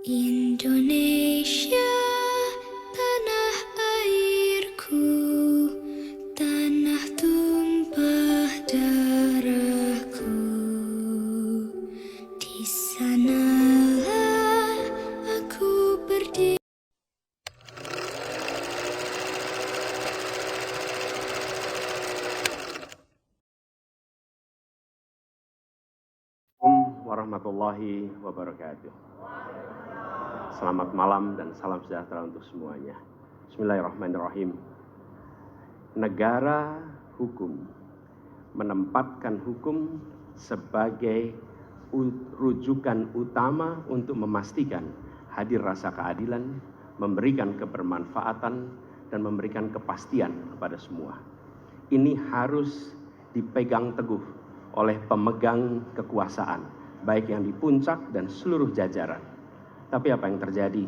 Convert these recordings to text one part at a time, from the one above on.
Indonesia, tanah airku, tanah tumpah darahku. Di sanalah aku berdiri. Assalamualaikum warahmatullahi wabarakatuh. Selamat malam dan salam sejahtera untuk semuanya. Bismillahirrahmanirrahim. Negara hukum menempatkan hukum sebagai rujukan utama untuk memastikan hadir rasa keadilan, memberikan kebermanfaatan, dan memberikan kepastian kepada semua. Ini harus dipegang teguh oleh pemegang kekuasaan, baik yang di puncak dan seluruh jajaran. Tapi apa yang terjadi?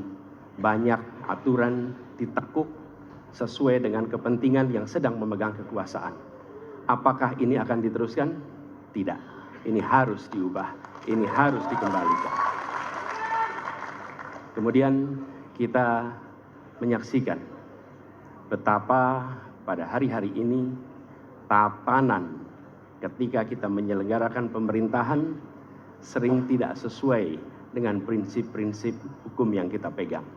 Banyak aturan ditekuk sesuai dengan kepentingan yang sedang memegang kekuasaan. Apakah ini akan diteruskan? Tidak. Ini harus diubah. Ini harus dikembalikan. Kemudian kita menyaksikan betapa pada hari-hari ini tatanan ketika kita menyelenggarakan pemerintahan sering tidak sesuai dengan prinsip-prinsip hukum yang kita pegang.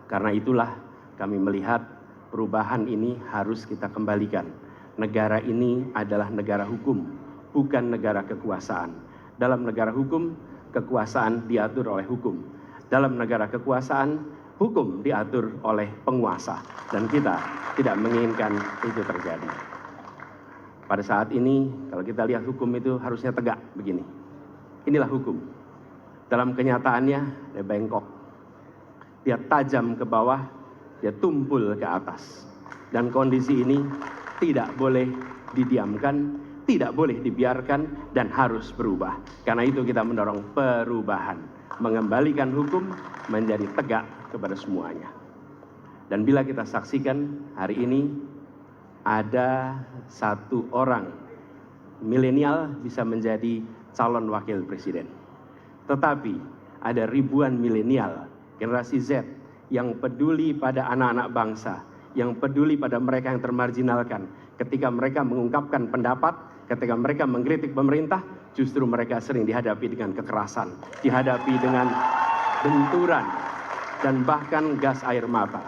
Karena itulah kami melihat perubahan ini harus kita kembalikan. Negara ini adalah negara hukum, bukan negara kekuasaan. Dalam negara hukum, kekuasaan diatur oleh hukum. Dalam negara kekuasaan, hukum diatur oleh penguasa. Dan kita tidak menginginkan itu terjadi. Pada saat ini, kalau kita lihat hukum itu harusnya tegak begini. Inilah hukum. Dalam kenyataannya, dia bengkok. Dia tajam ke bawah, dia tumpul ke atas. Dan kondisi ini tidak boleh didiamkan, tidak boleh dibiarkan, dan harus berubah. Karena itu kita mendorong perubahan. Mengembalikan hukum menjadi tegak kepada semuanya. Dan bila kita saksikan hari ini, ada satu orang milenial bisa menjadi calon wakil presiden. Tetapi ada ribuan milenial, generasi Z, yang peduli pada anak-anak bangsa, yang peduli pada mereka yang termarginalkan. Ketika mereka mengungkapkan pendapat, ketika mereka mengkritik pemerintah, justru mereka sering dihadapi dengan kekerasan, dihadapi dengan benturan, dan bahkan gas air mata.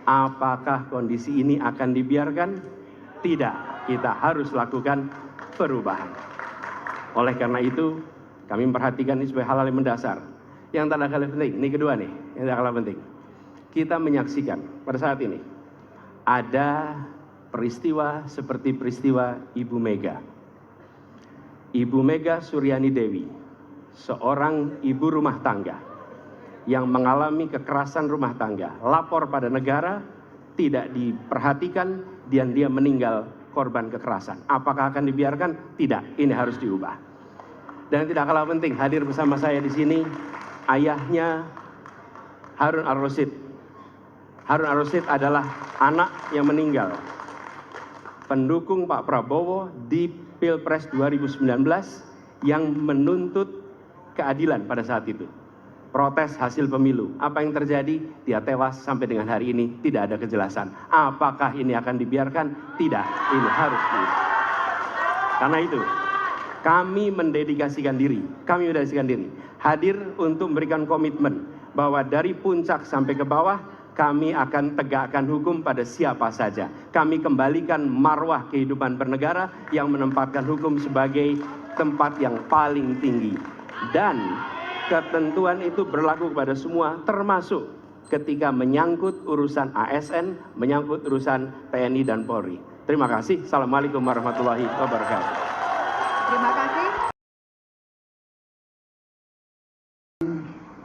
Apakah kondisi ini akan dibiarkan? Tidak, kita harus lakukan perubahan. Oleh karena itu, kami memperhatikan ini sebagai hal-hal yang mendasar. Yang tak kalah penting, ini kedua nih, yang tak kalah penting. Kita menyaksikan pada saat ini, ada peristiwa seperti peristiwa Ibu Mega. Ibu Mega Suryani Dewi, seorang ibu rumah tangga yang mengalami kekerasan rumah tangga, lapor pada negara, tidak diperhatikan, dan dia meninggal korban kekerasan. Apakah akan dibiarkan? Tidak, ini harus diubah. Dan tidak kalah penting, hadir bersama saya di sini ayahnya Harun Ar-Rasyid. Harun Ar-Rasyid adalah anak yang meninggal, pendukung Pak Prabowo di Pilpres 2019 yang menuntut keadilan pada saat itu. Protes hasil pemilu. Apa yang terjadi? Dia tewas sampai dengan hari ini tidak ada kejelasan. Apakah ini akan dibiarkan? Tidak, ini harus diubah. Karena itu, kami mendedikasikan diri, hadir untuk memberikan komitmen bahwa dari puncak sampai ke bawah, kami akan tegakkan hukum pada siapa saja. Kami kembalikan marwah kehidupan bernegara yang menempatkan hukum sebagai tempat yang paling tinggi. Dan ketentuan itu berlaku kepada semua, termasuk ketika menyangkut urusan ASN, menyangkut urusan TNI dan Polri. Terima kasih. Assalamualaikum warahmatullahi wabarakatuh. Terima kasih.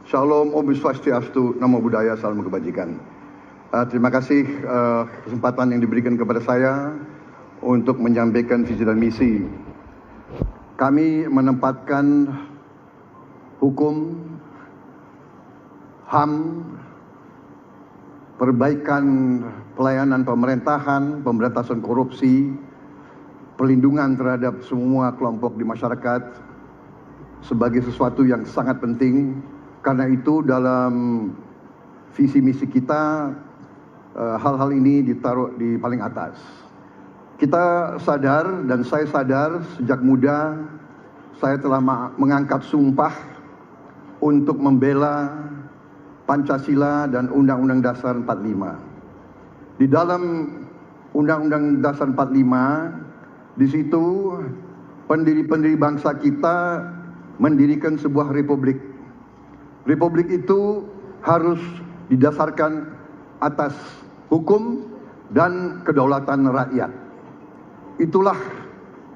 Shalom, Om Swastiastu, Namo Buddhaya, Salam Kebajikan. Terima kasih kesempatan yang diberikan kepada saya untuk menyampaikan visi dan misi. Kami menempatkan hukum, HAM, perbaikan pelayanan pemerintahan, pemberantasan korupsi, pelindungan terhadap semua kelompok di masyarakat sebagai sesuatu yang sangat penting Karena itu dalam visi misi kita hal-hal ini ditaruh di paling atas. Kita sadar dan saya sadar sejak muda saya telah mengangkat sumpah untuk membela Pancasila dan Undang-Undang Dasar 45. Di dalam Undang-Undang Dasar 45, di situ pendiri-pendiri bangsa kita mendirikan sebuah republik. Republik itu harus didasarkan atas hukum dan kedaulatan rakyat. Itulah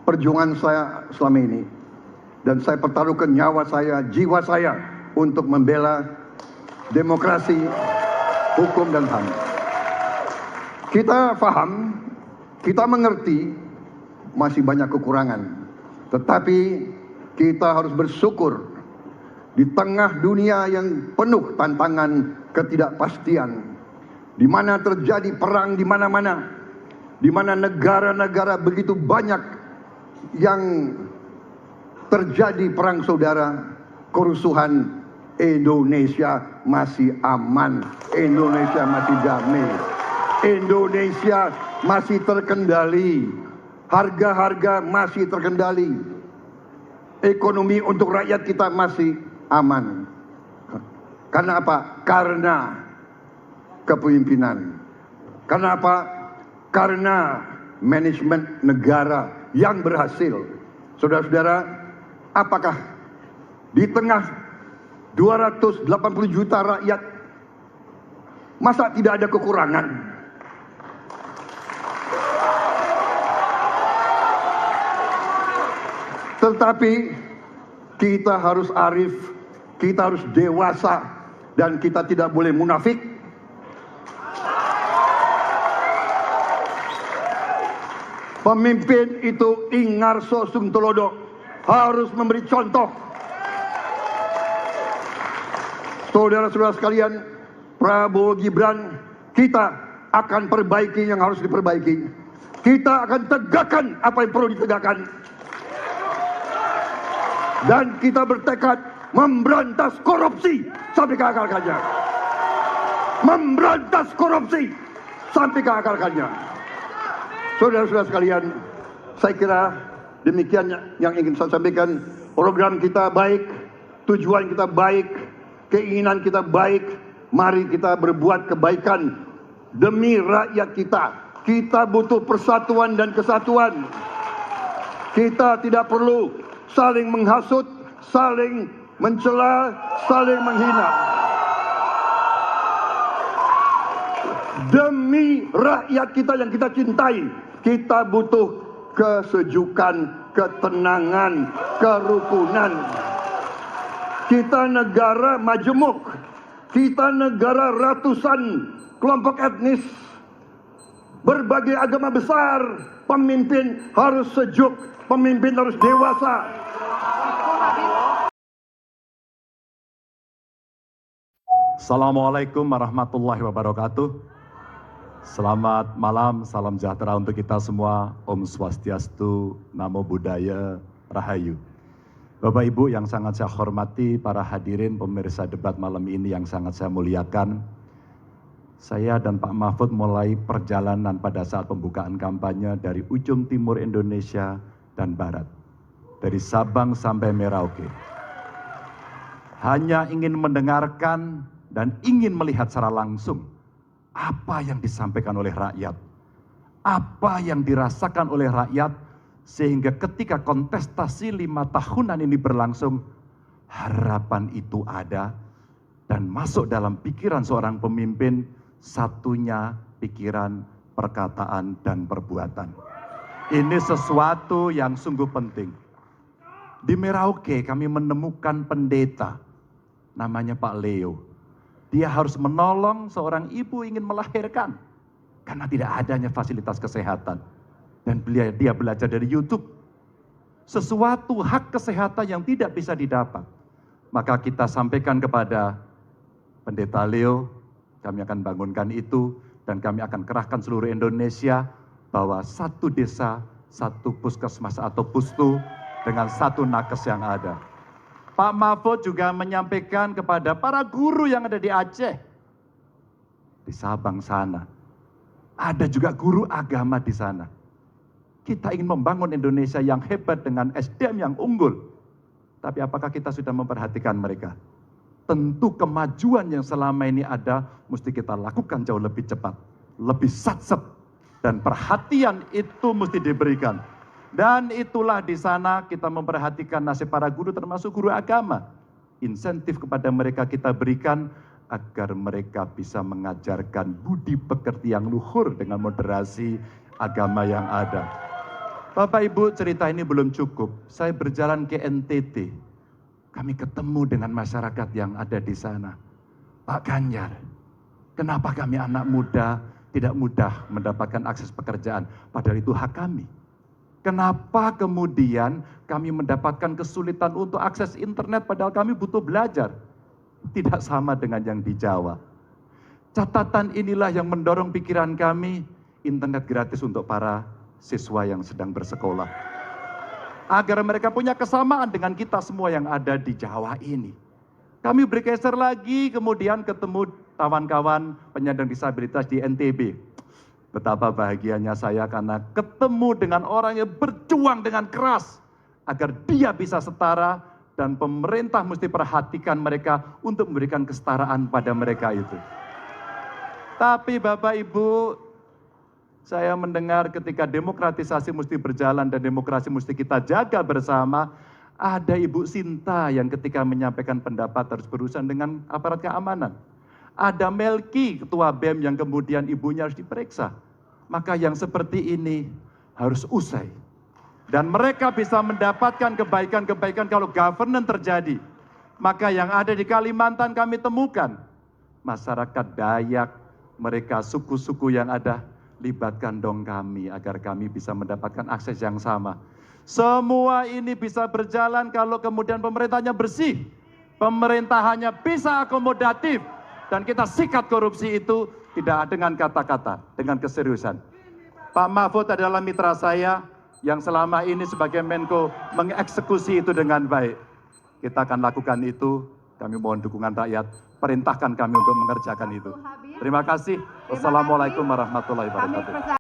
perjuangan saya selama ini. Dan saya pertaruhkan nyawa saya, jiwa saya untuk membela demokrasi, hukum dan HAM. Kita paham, kita mengerti masih banyak kekurangan. Tetapi kita harus bersyukur di tengah dunia yang penuh tantangan ketidakpastian, di mana terjadi perang di mana-mana, di mana negara-negara begitu banyak yang terjadi perang saudara, kerusuhan, Indonesia masih aman, Indonesia masih damai, Indonesia masih terkendali, harga-harga masih terkendali, ekonomi untuk rakyat kita masih aman. Karena apa? Karena kepemimpinan. Karena apa? Karena manajemen negara yang berhasil. Saudara-saudara, apakah di tengah 280 juta rakyat masa tidak ada kekurangan? Tetapi kita harus arif, kita harus dewasa, dan kita tidak boleh munafik. Pemimpin itu ingarso sumtulodo, harus memberi contoh. Saudara-saudara sekalian, Prabowo Gibran, kita akan perbaiki yang harus diperbaiki. Kita akan tegakkan apa yang perlu ditegakkan. Dan kita bertekad memberantas korupsi sampai ke akar-akarnya. Memberantas korupsi sampai ke akar-akarnya. Saudara-saudara sekalian, saya kira demikian yang ingin saya sampaikan. Program kita baik, tujuan kita baik, keinginan kita baik. Mari kita berbuat kebaikan demi rakyat kita. Kita butuh persatuan dan kesatuan. Kita tidak perlu saling menghasut, saling mencela, saling menghina. Demi rakyat kita yang kita cintai, kita butuh kesejukan, ketenangan, kerukunan. Kita negara majemuk, kita negara ratusan kelompok etnis, berbagai agama besar. Pemimpin harus sejuk, pemimpin harus dewasa. Assalamualaikum warahmatullahi wabarakatuh. Selamat malam, salam sejahtera untuk kita semua. Om Swastiastu, Namo Buddhaya, Rahayu. Bapak Ibu yang sangat saya hormati, para hadirin pemirsa debat malam ini yang sangat saya muliakan. Saya dan Pak Mahfud mulai perjalanan pada saat pembukaan kampanye dari ujung timur Indonesia dan barat. Dari Sabang sampai Merauke. Hanya ingin mendengarkan dan ingin melihat secara langsung apa yang disampaikan oleh rakyat, apa yang dirasakan oleh rakyat, sehingga ketika kontestasi 5 tahunan ini berlangsung, harapan itu ada dan masuk dalam pikiran seorang pemimpin, satunya pikiran, perkataan, dan perbuatan. Ini sesuatu yang sungguh penting. Di Merauke kami menemukan pendeta, namanya Pak Leo. Dia harus menolong seorang ibu ingin melahirkan karena tidak adanya fasilitas kesehatan. Dan dia belajar dari YouTube. Sesuatu hak kesehatan yang tidak bisa didapat. Maka kita sampaikan kepada Pendeta Leo, kami akan bangunkan itu dan kami akan kerahkan seluruh Indonesia bahwa satu desa, satu puskesmas atau pustu dengan satu nakes yang ada. Pak Mahfud juga menyampaikan kepada para guru yang ada di Aceh, di Sabang sana. Ada juga guru agama di sana. Kita ingin membangun Indonesia yang hebat dengan SDM yang unggul. Tapi apakah kita sudah memperhatikan mereka? Tentu kemajuan yang selama ini ada, mesti kita lakukan jauh lebih cepat, lebih satsep, dan perhatian itu mesti diberikan. Dan itulah di sana kita memperhatikan nasib para guru termasuk guru agama. Insentif kepada mereka kita berikan agar mereka bisa mengajarkan budi pekerti yang luhur dengan moderasi agama yang ada. Bapak Ibu, cerita ini belum cukup. Saya berjalan ke NTT. Kami ketemu dengan masyarakat yang ada di sana. Pak Ganjar, kenapa kami anak muda tidak mudah mendapatkan akses pekerjaan? Padahal itu hak kami. Kenapa kemudian kami mendapatkan kesulitan untuk akses internet padahal kami butuh belajar? Tidak sama dengan yang di Jawa. Catatan inilah yang mendorong pikiran kami, internet gratis untuk para siswa yang sedang bersekolah. Agar mereka punya kesamaan dengan kita semua yang ada di Jawa ini. Kami bergeser lagi, kemudian ketemu kawan-kawan penyandang disabilitas di NTB. Betapa bahagianya saya karena ketemu dengan orang yang berjuang dengan keras agar dia bisa setara, dan pemerintah mesti perhatikan mereka untuk memberikan kesetaraan pada mereka itu. Tapi Bapak Ibu, saya mendengar ketika demokratisasi mesti berjalan dan demokrasi mesti kita jaga bersama, ada Ibu Sinta yang ketika menyampaikan pendapat harus berurusan dengan aparat keamanan. Ada Melki, Ketua BEM yang kemudian ibunya harus diperiksa. Maka yang seperti ini harus usai. Dan mereka bisa mendapatkan kebaikan-kebaikan kalau governance terjadi. Maka yang ada di Kalimantan kami temukan. Masyarakat Dayak, mereka suku-suku yang ada, libatkan dong kami agar kami bisa mendapatkan akses yang sama. Semua ini bisa berjalan kalau kemudian pemerintahnya bersih. Pemerintahannya bisa akomodatif. Dan kita sikat korupsi itu tidak dengan kata-kata, dengan keseriusan. Pak Mahfud adalah mitra saya yang selama ini sebagai Menko mengeksekusi itu dengan baik. Kita akan lakukan itu, kami mohon dukungan rakyat, perintahkan kami untuk mengerjakan itu. Terima kasih. Wassalamualaikum warahmatullahi wabarakatuh.